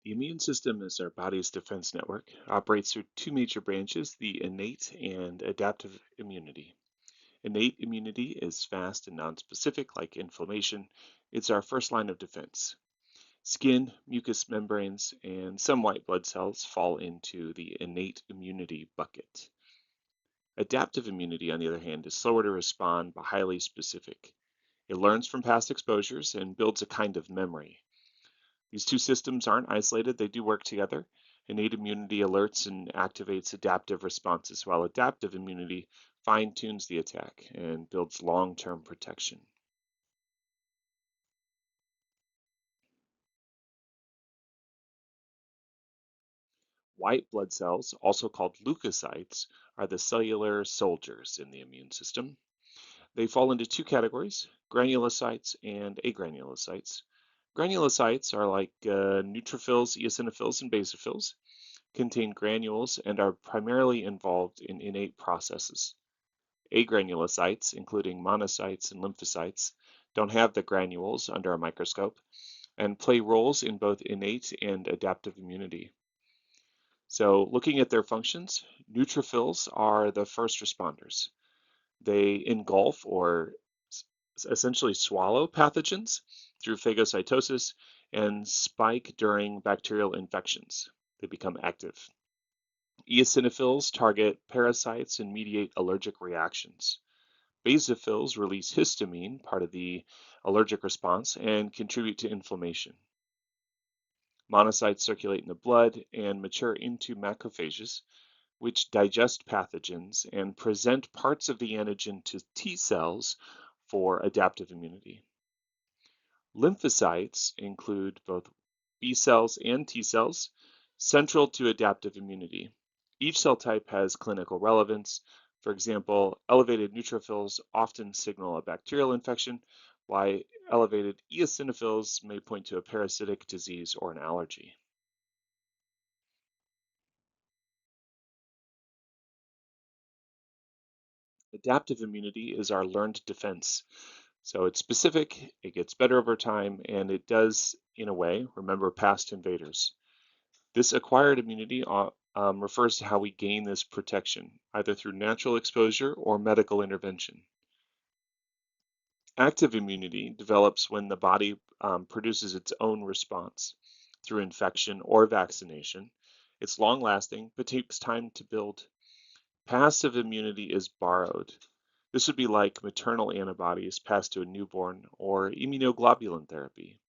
The immune system is our body's defense network. It operates through two major branches, the innate and adaptive immunity. Innate immunity is fast and nonspecific, like inflammation. It's our first line of defense. Skin, mucous membranes, and some white blood cells fall into the innate immunity bucket. Adaptive immunity, on the other hand, is slower to respond but highly specific. It learns from past exposures and builds a kind of memory. These two systems aren't isolated, they do work together. Innate immunity alerts and activates adaptive responses, while adaptive immunity fine-tunes the attack and builds long-term protection. White blood cells, also called leukocytes, are the cellular soldiers in the immune system. They fall into two categories, granulocytes and agranulocytes. Granulocytes are like neutrophils, eosinophils, and basophils, contain granules and are primarily involved in innate processes. Agranulocytes, including monocytes and lymphocytes, don't have the granules under a microscope and play roles in both innate and adaptive immunity. So, looking at their functions, neutrophils are the first responders. They engulf or essentially swallow pathogens through phagocytosis and spike during bacterial infections. They become active. Eosinophils target parasites and mediate allergic reactions. Basophils release histamine, part of the allergic response, and contribute to inflammation. Monocytes circulate in the blood and mature into macrophages, which digest pathogens and present parts of the antigen to T cells for adaptive immunity. Lymphocytes include both B cells and T cells, central to adaptive immunity. Each cell type has clinical relevance. For example, elevated neutrophils often signal a bacterial infection, while elevated eosinophils may point to a parasitic disease or an allergy. Adaptive immunity is our learned defense. So it's specific, it gets better over time, and it does, in a way, remember past invaders. This acquired immunity refers to how we gain this protection, either through natural exposure or medical intervention. Active immunity develops when the body produces its own response through infection or vaccination. It's long lasting, but takes time to build. Passive immunity is borrowed. This would be like maternal antibodies passed to a newborn or immunoglobulin therapy.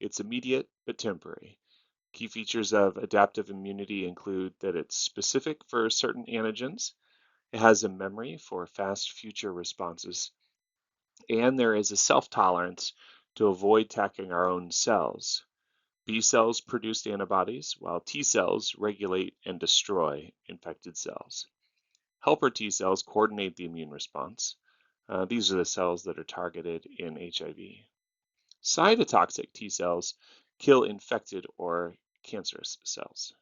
It's immediate but temporary. Key features of adaptive immunity include that it's specific for certain antigens, it has a memory for fast future responses, and there is a self-tolerance to avoid attacking our own cells. B cells produce antibodies, while T cells regulate and destroy infected cells. Helper T cells coordinate the immune response. These are the cells that are targeted in HIV. Cytotoxic T cells kill infected or cancerous cells.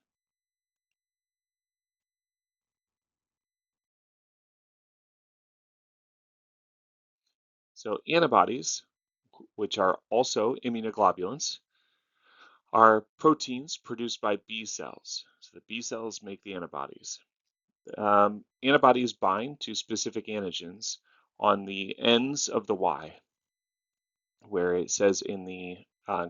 So antibodies, which are also immunoglobulins, are proteins produced by B cells. So the B cells make the antibodies. Antibodies bind to specific antigens on the ends of the Y, where it says in the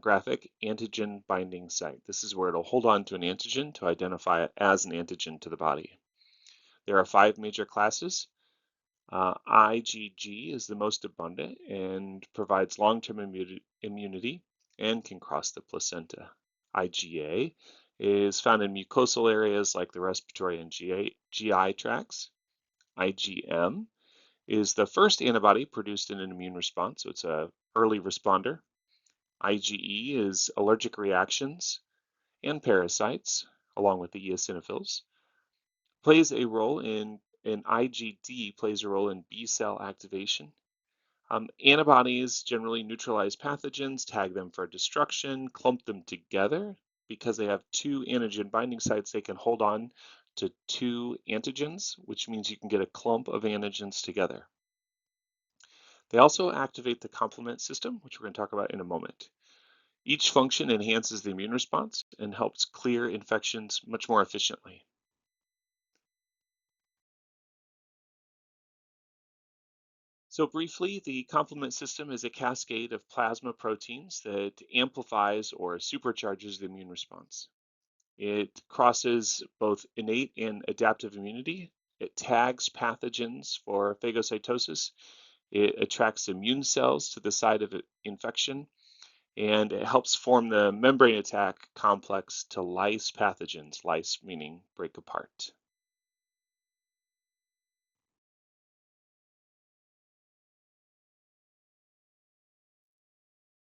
graphic antigen binding site. This is where it'll hold on to an antigen to identify it as an antigen to the body. There are five major classes. IgG is the most abundant and provides long-term immunity and can cross the placenta. IgA is found in mucosal areas like the respiratory and GI tracts. IgM is the first antibody produced in an immune response, so it's an early responder. IgE is allergic reactions and parasites, along with the eosinophils. Plays a role in and IgD plays a role in B cell activation. Antibodies generally neutralize pathogens, tag them for destruction, clump them together. Because they have two antigen binding sites, they can hold on to two antigens, which means you can get a clump of antigens together. They also activate the complement system, which we're going to talk about in a moment. Each function enhances the immune response and helps clear infections much more efficiently. So briefly, the complement system is a cascade of plasma proteins that amplifies or supercharges the immune response. It crosses both innate and adaptive immunity. It tags pathogens for phagocytosis. It attracts immune cells to the site of infection, and it helps form the membrane attack complex to lyse pathogens, lyse meaning break apart.